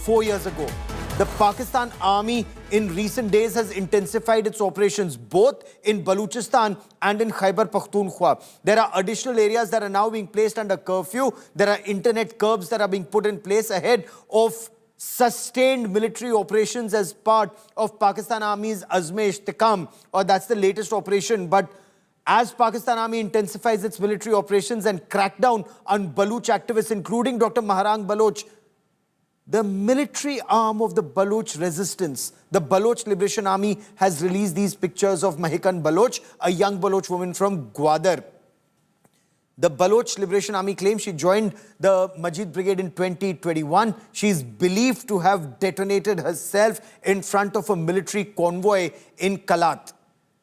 4 years ago. The Pakistan Army in recent days has intensified its operations both in Balochistan and in Khyber Pakhtunkhwa. There are additional areas that are now being placed under curfew. There are internet curbs that are being put in place ahead of sustained military operations as part of Pakistan Army's Azme-e-Ishtikam, or that's the latest operation. But as Pakistan Army intensifies its military operations and crackdown on Baloch activists, including Dr. Maharang Baloch, the military arm of the Baloch resistance, the Baloch Liberation Army, has released these pictures of Mahikan Baloch, a young Baloch woman from Gwadar. The Baloch Liberation Army claims she joined the Majid Brigade in 2021. She is believed to have detonated herself in front of a military convoy in Kalat.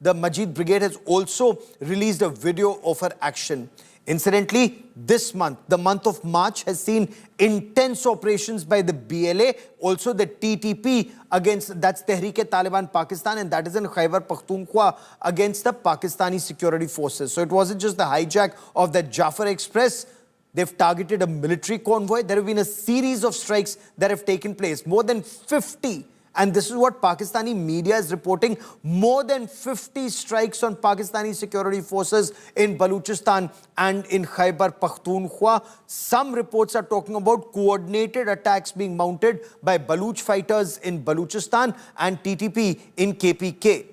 The Majid Brigade has also released a video of her action. Incidentally, this month, the month of March, has seen intense operations by the BLA, also the TTP against, that's Tehreek-e-Taliban Pakistan, and that is in Khyber Pakhtunkhwa, against the Pakistani security forces. So it wasn't just the hijack of the Jafar Express. They've targeted a military convoy. There have been a series of strikes that have taken place, more than 50. And this is what Pakistani media is reporting. More than 50 strikes on Pakistani security forces in Balochistan and in Khyber Pakhtunkhwa. Some reports are talking about coordinated attacks being mounted by Baloch fighters in Balochistan and TTP in KPK.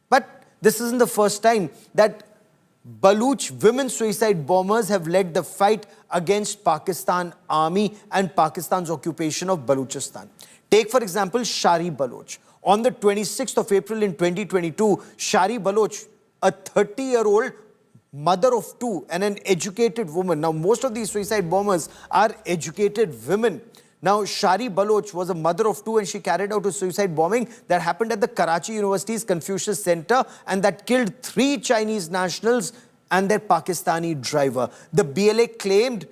But this isn't the first time that Baloch women suicide bombers have led the fight against Pakistan Army and Pakistan's occupation of Balochistan. Take, for example, Shari Baloch. On the 26th of April in 2022, Shari Baloch, a 30-year-old mother of two and an educated woman. Now, most of these suicide bombers are educated women. Now, Shari Baloch was a mother of two and she carried out a suicide bombing that happened at the Karachi University's Confucius Center and that killed 3 Chinese nationals and their Pakistani driver. The BLA claimed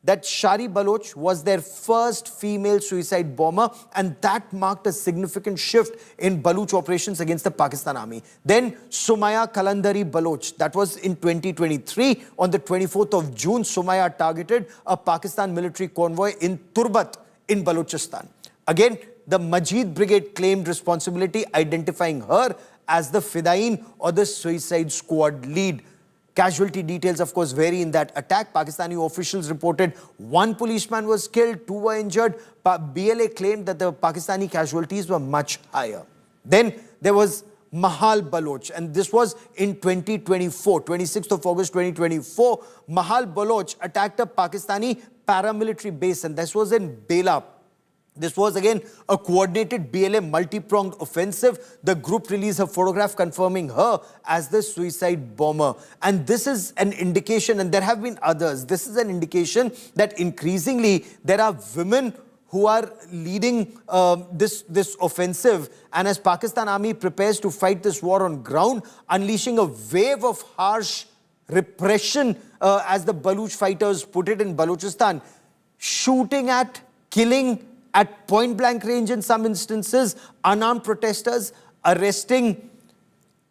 that Shari Baloch was their first female suicide bomber, and that marked a significant shift in Baloch operations against the Pakistan Army. Then Sumaya Kalandari Baloch, that was in 2023. On the 24th of June, Sumaya targeted a Pakistan military convoy in Turbat in Balochistan. Again, the Majid Brigade claimed responsibility, identifying her as the Fidain or the suicide squad lead. Casualty details, of course, vary in that attack. Pakistani officials reported 1 policeman was killed, 2 were injured. BLA claimed that the Pakistani casualties were much higher. Then there was Mahal Baloch, and this was in 2024, 26th of August 2024. Mahal Baloch attacked a Pakistani paramilitary base, and this was in Bela. This was again a coordinated BLA multi-pronged offensive. The group released a photograph confirming her as the suicide bomber. And this is an indication, and there have been others, this is an indication that increasingly there are women who are leading this offensive. And as Pakistan Army prepares to fight this war on ground, unleashing a wave of harsh repression, as the Baloch fighters put it, in Balochistan, shooting at, killing at point-blank range in some instances, unarmed protesters, arresting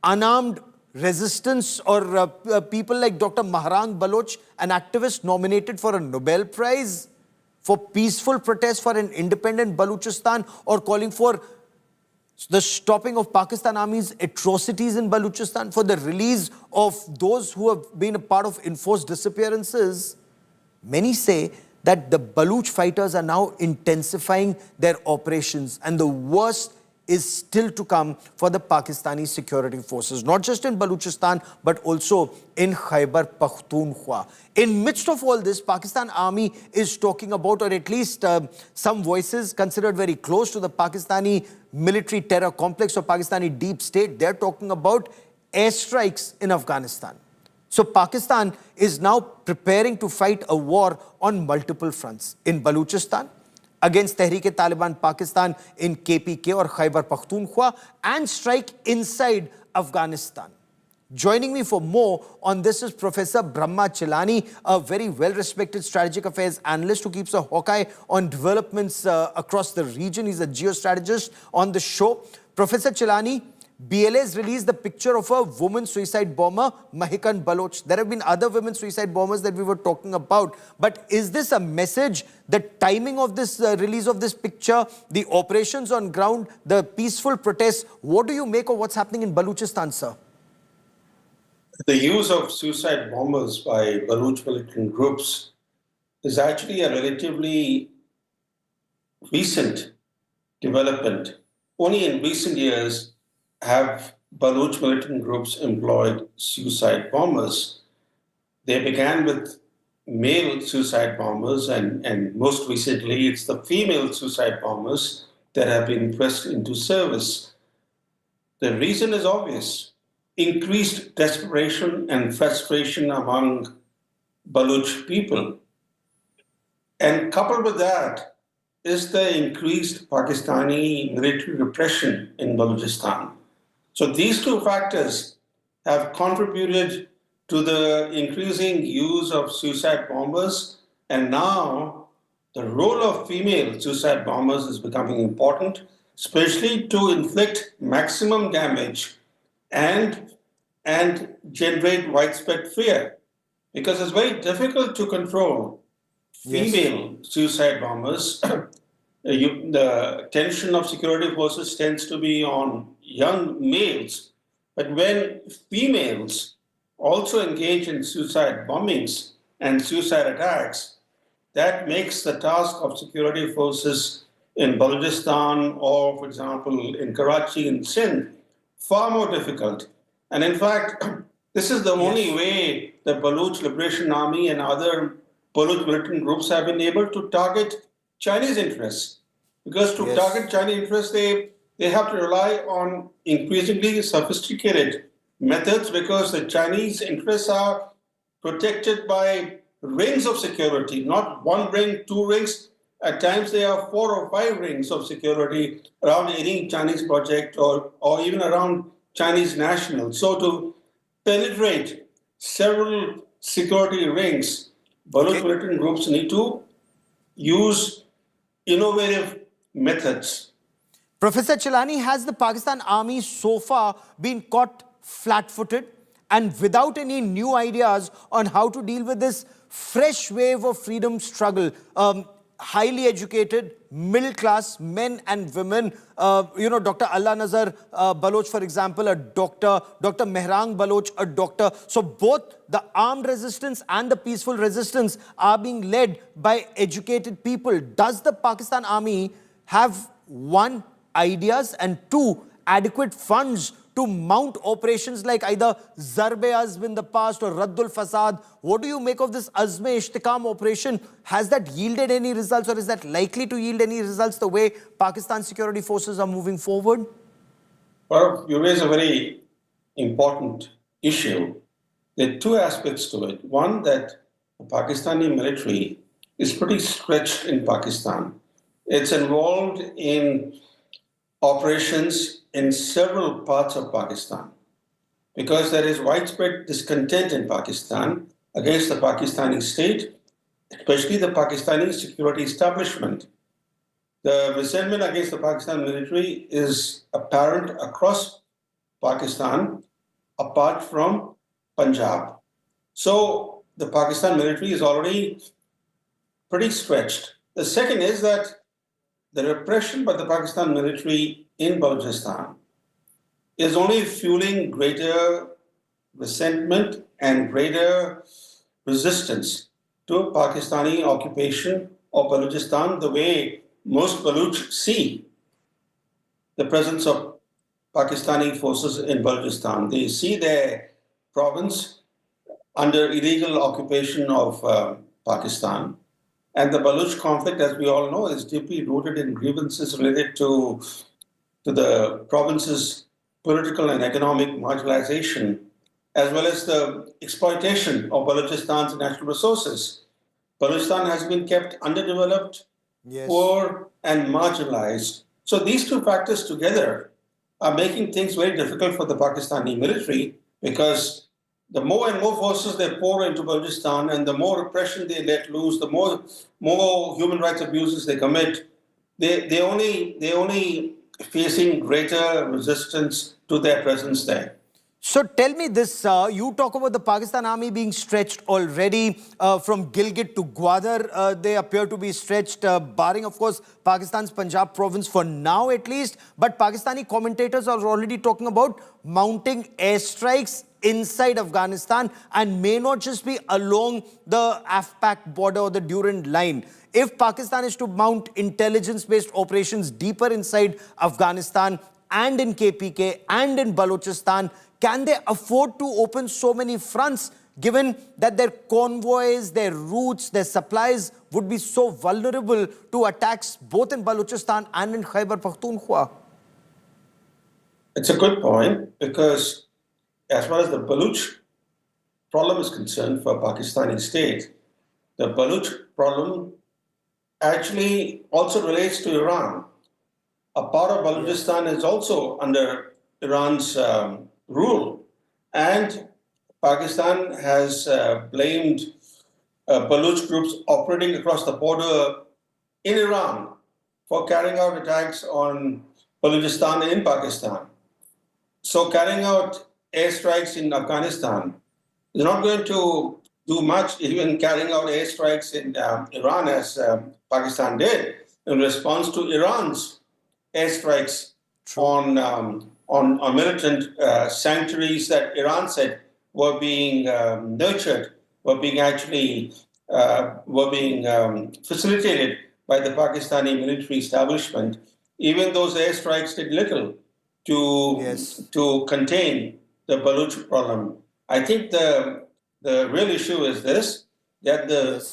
unarmed resistance or people like Dr. Maharang Baloch, an activist nominated for a Nobel Prize for peaceful protest for an independent Balochistan, or calling for the stopping of Pakistan Army's atrocities in Balochistan, for the release of those who have been a part of enforced disappearances. Many say that the Baloch fighters are now intensifying their operations, and the worst is still to come for the Pakistani security forces, not just in Balochistan, but also in Khyber Pakhtunkhwa. In midst of all this, Pakistan Army is talking about, or at least some voices considered very close to the Pakistani military terror complex or Pakistani deep state, they're talking about airstrikes in Afghanistan. So Pakistan is now preparing to fight a war on multiple fronts. In Balochistan, against Tehreek-e-Taliban Pakistan in KPK or Khyber Pakhtunkhwa, and strike inside Afghanistan. Joining me for more on this is Professor Brahma Chilani, a very well-respected strategic affairs analyst who keeps a hawk eye on developments across the region. He's a geostrategist on the show. Professor Chilani, BLA has released the picture of a woman suicide bomber, Mahikan Baloch. There have been other women suicide bombers that we were talking about. But is this a message, the timing of this release of this picture, the operations on ground, the peaceful protests? What do you make of what's happening in Balochistan, sir? The use of suicide bombers by Baloch militant groups is actually a relatively recent development. Only in recent years have Baloch militant groups employed suicide bombers. They began with male suicide bombers, and most recently it's the female suicide bombers that have been pressed into service. The reason is obvious: increased desperation and frustration among Baloch people. And coupled with that is the increased Pakistani military repression in Balochistan. So these two factors have contributed to the increasing use of suicide bombers, and now the role of female suicide bombers is becoming important, especially to inflict maximum damage and generate widespread fear, because it's very difficult to control female suicide bombers. The attention of security forces tends to be on young males, but when females also engage in suicide bombings and suicide attacks, that makes the task of security forces in Balochistan or, for example, in Karachi and Sindh far more difficult. And in fact, this is the only way the Baloch Liberation Army and other Baloch militant groups have been able to target Chinese interests. Because to target Chinese interests, they have to rely on increasingly sophisticated methods, because the Chinese interests are protected by rings of security, not one ring, two rings. At times there are 4 or 5 rings of security around any Chinese project or even around Chinese nationals. So to penetrate several security rings, Baloch militant groups need to use innovative methods. Professor Chilani, has the Pakistan Army so far been caught flat-footed and without any new ideas on how to deal with this fresh wave of freedom struggle? Highly educated, middle-class men and women, Dr. Allah Nazar Baloch, for example, a doctor, Dr. Mehrang Baloch, a doctor. So both the armed resistance and the peaceful resistance are being led by educated people. Does the Pakistan Army have, one, ideas, and two, adequate funds to mount operations like either Zarb-e-Azm in the past or Raddul Fasad? What do you make of this Azm-e-Ishtikam operation? Has that yielded any results, or is that likely to yield any results the way Pakistan security forces are moving forward? Well, you raise a very important issue. There are two aspects to it. One, that the Pakistani military is pretty stretched in Pakistan. It's involved in operations in several parts of Pakistan, because there is widespread discontent in Pakistan against the Pakistani state, especially the Pakistani security establishment. The resentment against the Pakistan military is apparent across Pakistan, apart from Punjab. So the Pakistan military is already pretty stretched. The second is that the repression by the Pakistan military in Balochistan is only fueling greater resentment and greater resistance to Pakistani occupation of Balochistan, the way most Baloch see the presence of Pakistani forces in Balochistan. They see their province under illegal occupation of Pakistan. And the Baloch conflict, as we all know, is deeply rooted in grievances related to the province's political and economic marginalization, as well as the exploitation of Balochistan's natural resources. Balochistan has been kept underdeveloped, poor, and marginalized. So these two factors together are making things very difficult for the Pakistani military, because the more and more forces they pour into Balochistan and the more repression they let loose, the more human rights abuses they commit, they only facing greater resistance to their presence there. So tell me this, you talk about the Pakistan army being stretched already from Gilgit to Gwadar. They appear to be stretched, barring, of course, Pakistan's Punjab province for now at least. But Pakistani commentators are already talking about mounting airstrikes inside Afghanistan and may not just be along the AFPAC border or the Durand line. If Pakistan is to mount intelligence-based operations deeper inside Afghanistan and in KPK and in Balochistan, can they afford to open so many fronts given that their convoys, their routes, their supplies would be so vulnerable to attacks both in Balochistan and in Khyber Pakhtunkhwa? It's a good point because as far as the Baluch problem is concerned for Pakistani state, the Baluch problem actually also relates to Iran. A part of Balochistan is also under Iran's rule, and Pakistan has blamed Baluch groups operating across the border in Iran for carrying out attacks on Balochistan and in Pakistan. So carrying out airstrikes in Afghanistan is not going to do much, even carrying out airstrikes in Iran as Pakistan did in response to Iran's airstrikes on militant sanctuaries that Iran said were being nurtured, were being facilitated by the Pakistani military establishment. Even those airstrikes did little to contain the Baluch problem. I think the real issue is this, that the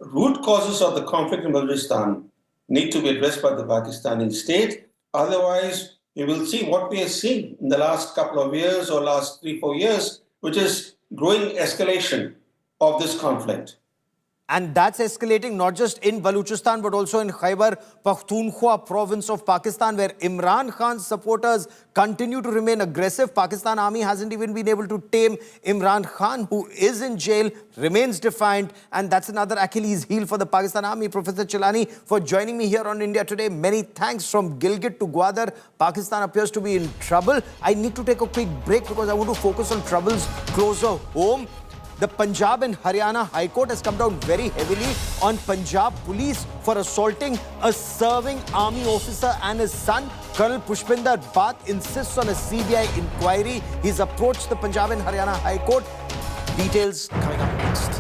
root causes of the conflict in Balochistan need to be addressed by the Pakistani state. Otherwise, we will see what we have seen in the last couple of years or last 3-4 years, which is growing escalation of this conflict. And that's escalating not just in Balochistan, but also in Khyber Pakhtunkhwa province of Pakistan, where Imran Khan's supporters continue to remain aggressive. Pakistan army hasn't even been able to tame Imran Khan, who is in jail, remains defiant. And that's another Achilles heel for the Pakistan army. Professor Chilani, for joining me here on India Today. Many thanks. From Gilgit to Gwadar, Pakistan appears to be in trouble. I need to take a quick break because I want to focus on troubles closer home. The Punjab and Haryana High Court has come down very heavily on Punjab police for assaulting a serving army officer and his son. Colonel Pushpinder Bath insists on a CBI inquiry. He's approached the Punjab and Haryana High Court. Details coming up next.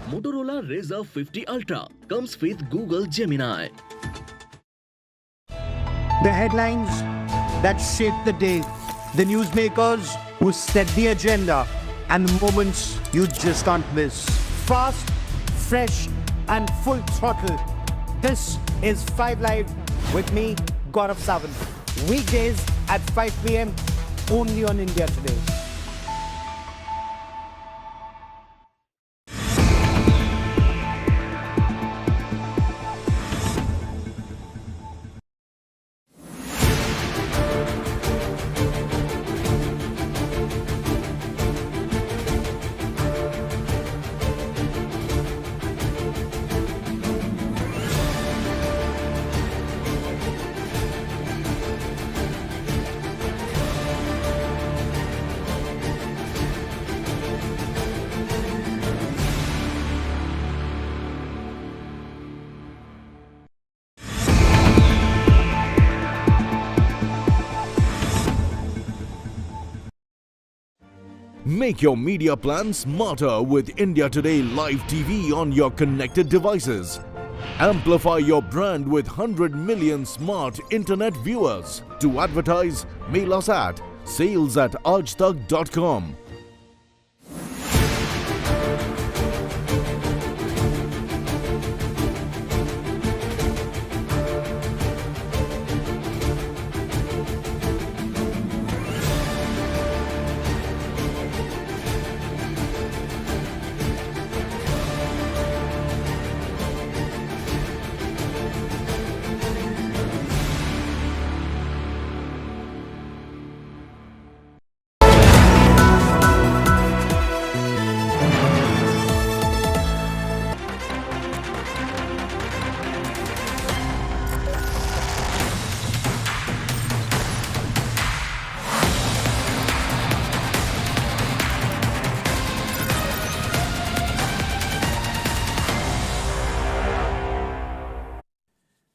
Motorola Razr 50 Ultra comes with Google Gemini. The headlines that shape the day, the newsmakers who set the agenda, and the moments you just can't miss. Fast, fresh, and full throttle. This is 5 Live with me, Gaurav Sawant. Weekdays at 5 p.m. only on India Today. Make your media plan smarter with India Today Live TV on your connected devices. Amplify your brand with 100 million smart internet viewers. To advertise, mail us at sales@aajtak.com.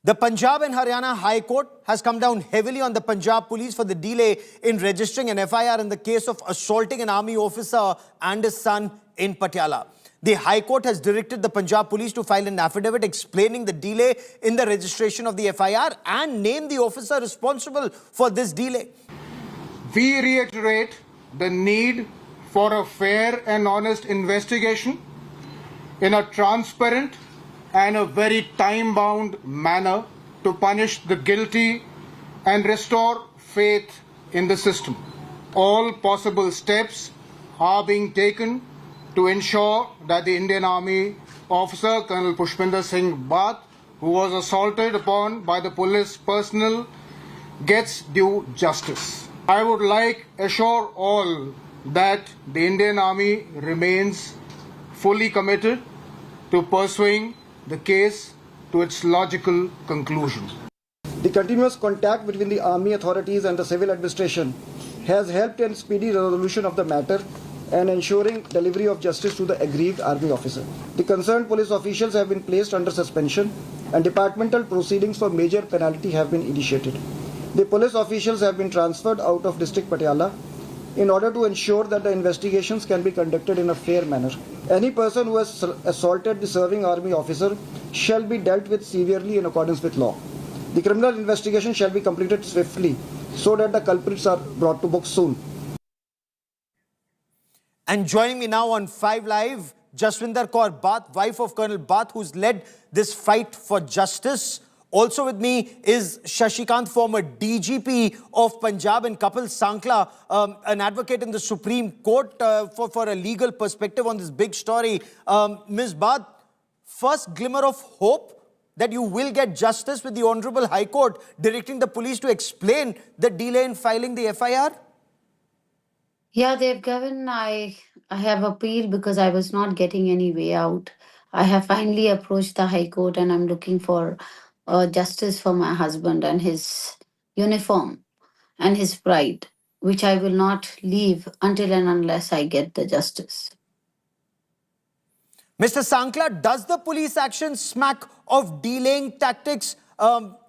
The Punjab and Haryana High Court has come down heavily on the Punjab police for the delay in registering an FIR in the case of assaulting an army officer and his son in Patiala. The High Court has directed the Punjab police to file an affidavit explaining the delay in the registration of the FIR and name the officer responsible for this delay. We reiterate the need for a fair and honest investigation in a transparent and a very time-bound manner to punish the guilty and restore faith in the system. All possible steps are being taken to ensure that the Indian Army officer Colonel Pushpinder Singh Bath, who was assaulted upon by the police personnel, gets due justice. I would like to assure all that the Indian Army remains fully committed to pursuing the case to its logical conclusion. The continuous contact between the army authorities and the civil administration has helped in speedy resolution of the matter and ensuring delivery of justice to the aggrieved army officer. The concerned police officials have been placed under suspension and departmental proceedings for major penalty have been initiated. The police officials have been transferred out of district Patiala in order to ensure that the investigations can be conducted in a fair manner. Any person who has assaulted the serving army officer shall be dealt with severely in accordance with law. The criminal investigation shall be completed swiftly so that the culprits are brought to book soon. And joining me now on 5 Live, Jaswinder Kaur Bath, wife of Colonel Bath, who's led this fight for justice. Also with me is Shashikant, former DGP of Punjab, and Kapil Sankla, an advocate in the Supreme Court for a legal perspective on this big story. Ms. Bath, first glimmer of hope that you will get justice with the Honorable High Court directing the police to explain the delay in filing the FIR? Yeah, they've given, I have appealed because I was not getting any way out. I have finally approached the High Court and I'm looking for justice for my husband and his uniform and his pride, which I will not leave until and unless I get the justice. Mr. Sankla, does the police action smack of delaying tactics?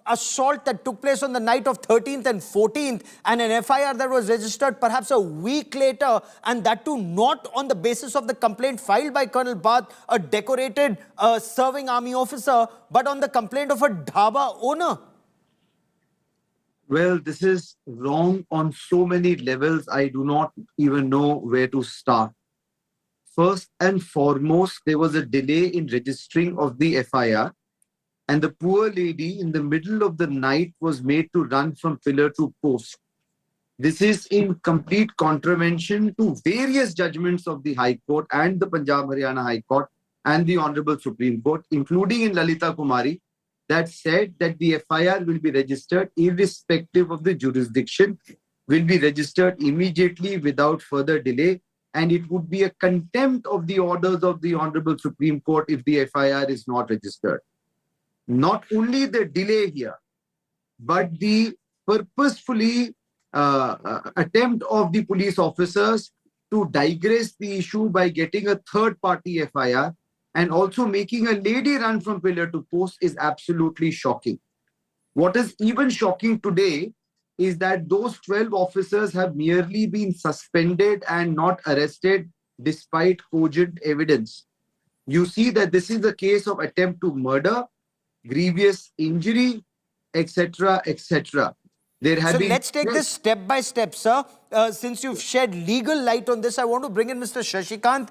Assault that took place on the night of 13th and 14th, and an FIR that was registered perhaps a week later, and that too not on the basis of the complaint filed by Colonel Bath, a decorated serving army officer, but on the complaint of a dhaba owner. Well, this is wrong on so many levels, I do not even know where to start. First and foremost, there was a delay in registering of the FIR. And the poor lady in the middle of the night was made to run from pillar to post. This is in complete contravention to various judgments of the High Court and the Punjab Haryana High Court and the Honorable Supreme Court, including in Lalita Kumari, that said that the FIR will be registered irrespective of the jurisdiction, will be registered immediately without further delay, and it would be a contempt of the orders of the Honorable Supreme Court if the FIR is not registered. Not only the delay here, but the purposefully attempt of the police officers to digress the issue by getting a third-party FIR and also making a lady run from pillar to post is absolutely shocking. What is even shocking today is that those 12 officers have merely been suspended and not arrested despite cogent evidence. You see that this is a case of attempt to murder, grievous injury, etc., etc. So let's take this step by step, sir. Since you've shed legal light on this, I want to bring in Mr. Shashikant.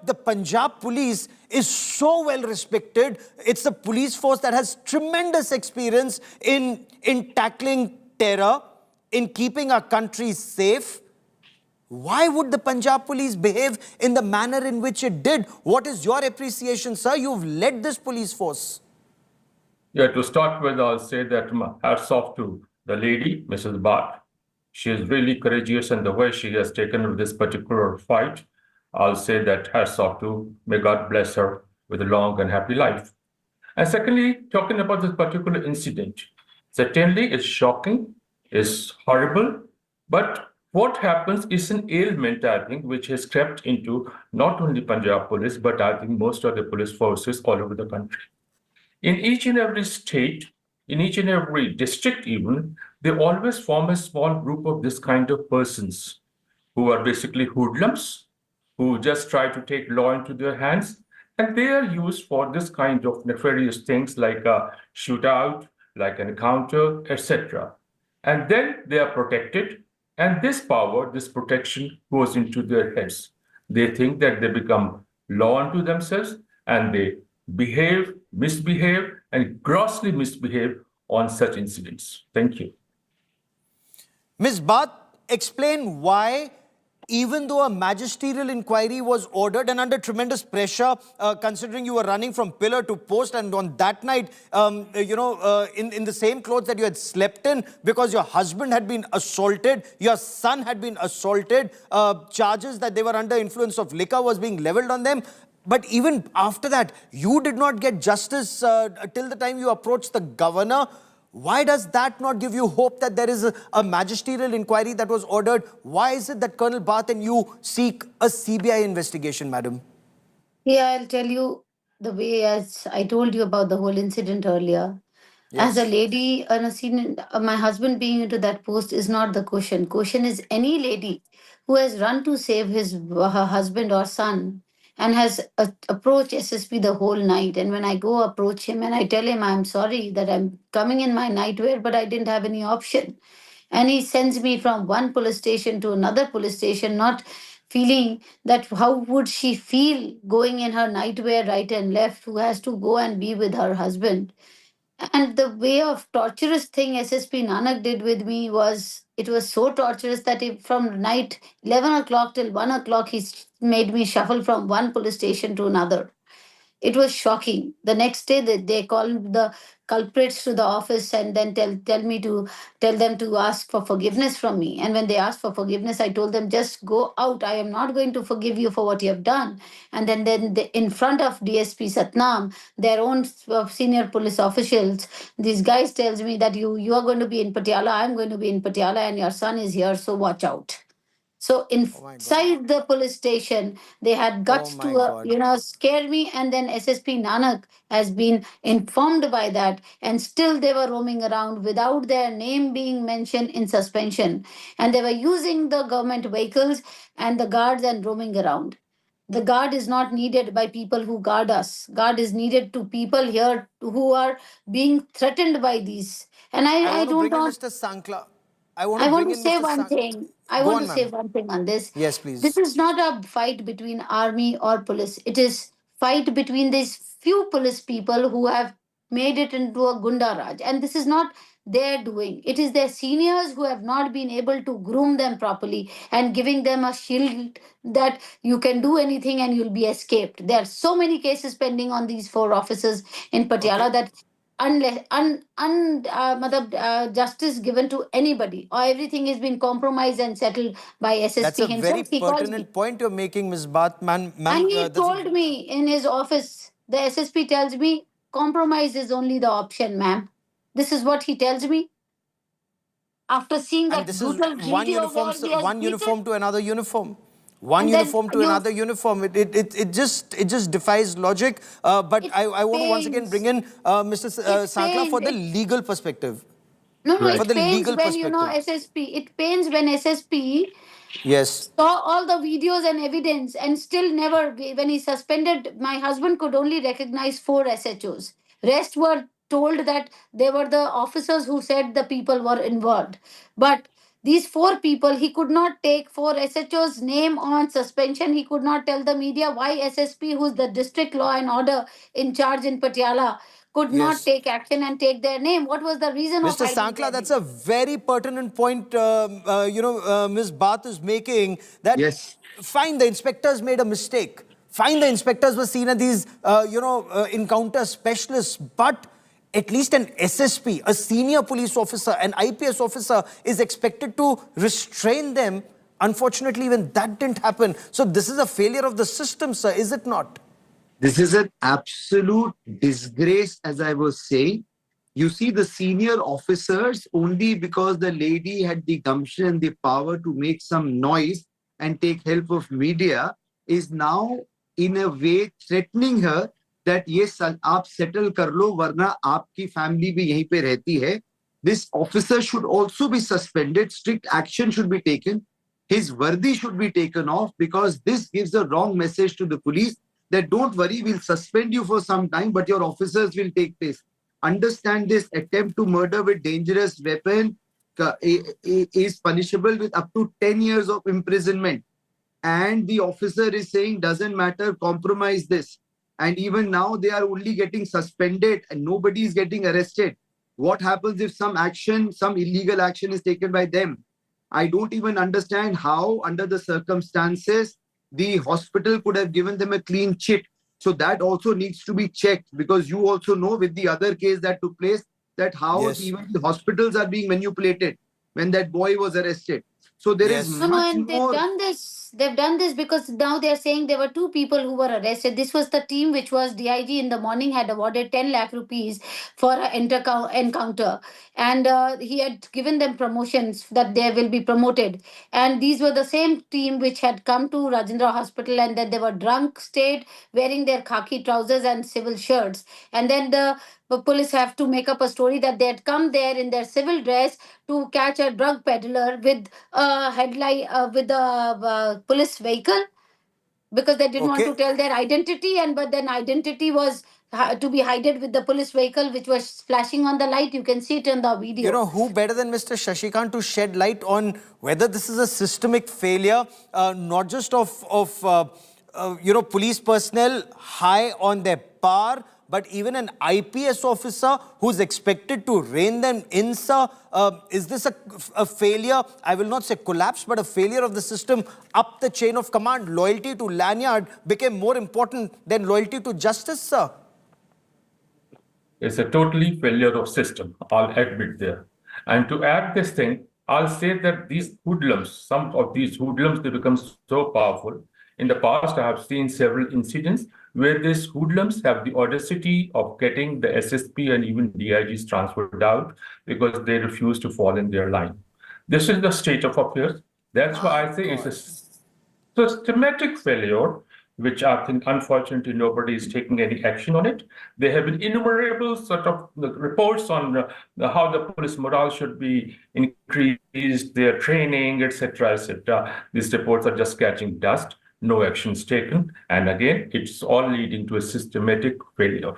The Punjab police is so well respected. It's a police force that has tremendous experience in tackling terror, in keeping our country safe. Why would the Punjab police behave in the manner in which it did? What is your appreciation, sir? You've led this police force. Yeah, to start with, I'll say that hats off to the lady, Mrs. Bhatt. She is really courageous in the way she has taken this particular fight. I'll say that hats off to, may God bless her with a long and happy life. And secondly, talking about this particular incident, certainly it's shocking, it's horrible, but what happens is an ailment, I think, which has crept into not only Punjab police, but I think most of the police forces all over the country. In each and every state, in each and every district even, they always form a small group of this kind of persons who are basically hoodlums, who just try to take law into their hands, and they are used for this kind of nefarious things like a shootout, like an encounter, etc. And then they are protected, and this power, this protection goes into their heads. They think that they become law unto themselves, and they behave, misbehave, and grossly misbehave on such incidents. Thank you. Ms. Bhatt, explain why, even though a magisterial inquiry was ordered and under tremendous pressure, considering you were running from pillar to post, and on that night, in the same clothes that you had slept in, because your husband had been assaulted, your son had been assaulted, charges that they were under influence of liquor was being leveled on them. But even after that, you did not get justice till the time you approached the governor. Why does that not give you hope that there is a magisterial inquiry that was ordered? Why is it that Colonel Bhatt and you seek a CBI investigation, madam? Yeah, I'll tell you the way, as I told you about the whole incident earlier. As a Yes. lady and a senior, my husband being into that post is not the question. Question is any lady who has run to save her husband or son and has approached SSP the whole night. And when I go approach him and I tell him I'm sorry that I'm coming in my nightwear, but I didn't have any option. And he sends me from one police station to another police station, not feeling that how would she feel going in her nightwear right and left, who has to go and be with her husband. And the way of torturous thing SSP Nanak did with me was, it was so torturous that from night 11 o'clock till 1 o'clock, he made me shuffle from one police station to another. It was shocking. The next day, they called the culprits to the office and then tell them to ask for forgiveness from me. And when they asked for forgiveness, I told them, just go out. I am not going to forgive you for what you have done. And then in front of DSP Satnam, their own senior police officials, these guys tells me that you are going to be in Patiala, I am going to be in Patiala, and your son is here, so watch out. So Oh my God. inside the police station, they had Oh guts my to, God. scare me. And then SSP Nanak has been informed by that, and still they were roaming around without their name being mentioned in suspension. And they were using the government vehicles and the guards and roaming around. The guard is not needed by people who guard us. Guard is needed to people here who are being threatened by these. And I I want to don't bring in want Mr. Sankla. I want to I want bring to in say Mr. one Sank. thing. I Go want on, to say ma'am. one thing on this. Yes, This please. is not a fight between army or police. It is fight between these few police people who have made it into a Gunda Raj. And this is not their doing. It is their seniors who have not been able to groom them properly and giving them a shield that you can do anything and you'll be escaped. There are so many cases pending on these four officers in Okay. Patiala that unless justice given to anybody or everything is been compromised and settled by That's a SSP very himself. He calls me pertinent point you're making, Ms. Bhatt. and Ma'am, he that's a... told me in his office, the SSP tells me compromise is only the option, ma'am. This is what he tells me after seeing And that this is brutal video where he has one beaten. uniform to another uniform. One And then uniform to you, another uniform. It just defies logic. But it I want to once again bring pains. in Mr. It Sankla for pains. the legal perspective. No, Right. For it the pains legal when perspective. SSP. It pains when SSP Yes. saw all the videos and evidence and still never, when he suspended, my husband could only recognize four SHOs. Rest were told that they were the officers who said the people were involved. But these four people, he could not take four SHOs name on suspension. He could not tell the media why SSP, who's the district law and order in charge in Patiala, could not Yes. take action and take their name. What was the reason of Mr. hiding Sankla, their that's name? a very pertinent point, Ms. Bhatt is making, that Yes. fine, the inspectors made a mistake. Fine, the inspectors were seen as these, encounter specialists, but at least an SSP, a senior police officer, an IPS officer is expected to restrain them. Unfortunately, even that didn't happen. So this is a failure of the system, sir, is it not? This is an absolute disgrace, as I was saying. You see, the senior officers, only because the lady had the gumption and the power to make some noise and take help of media, is now in a way threatening her that ये आप settle कर लो वरना आपकी family भी यहीं पे रहती है. This officer should also be suspended. Strict action should be taken. His vardi should be taken off, because this gives a wrong message to the police that don't worry, we'll suspend you for some time, but your officers will take place. Understand this: attempt to murder with dangerous weapon is punishable with up to 10 years of imprisonment. And the officer is saying, doesn't matter, compromise this. And even now they are only getting suspended and nobody is getting arrested. What happens if some action, some illegal action is taken by them? I don't even understand how, under the circumstances, the hospital could have given them a clean chit. So that also needs to be checked, because you also know with the other case that took place that how Yes. even the hospitals are being manipulated when that boy was arrested. So there is Yes. No, much and more. they've done this because now they're saying there were two people who were arrested. This was the team which was DIG in the morning had awarded 10 lakh rupees for an encounter. And he had given them promotions that they will be promoted. And these were the same team which had come to Rajendra Hospital, and that they were drunk state, wearing their khaki trousers and civil shirts. And then the police have to make up a story that they had come there in their civil dress to catch a drug peddler with a headlight, with a police vehicle, because they didn't want Okay. to tell their identity, and but then identity was to be hidden with the police vehicle which was flashing on the light. You can see it in the video. You know, who better than Mr. Shashikant to shed light on whether this is a systemic failure, not just of police personnel high on their power, but even an IPS officer who's expected to rein them in, sir. Is this a failure? I will not say collapse, but a failure of the system up the chain of command. Loyalty to lanyard became more important than loyalty to justice, sir. It's a totally failure of system, I'll admit there. And to add this thing, I'll say that these hoodlums, some of these hoodlums, they become so powerful. In the past, I have seen several incidents where these hoodlums have the audacity of getting the SSP and even DIGs transferred out because they refuse to fall in their line. This is the state of affairs. That's why I say it's a systematic failure, which I think unfortunately nobody is taking any action on it. There have been innumerable sort of reports on how the police morale should be increased, their training, etc., etc. These reports are just catching dust. No actions taken, and again, it's all leading to a systematic failure.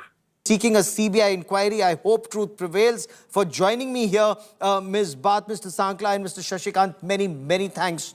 Seeking a CBI inquiry. I hope truth prevails. For joining me here, Ms. Bath, Mr. Sankla and Mr. Shashikant, many, many thanks.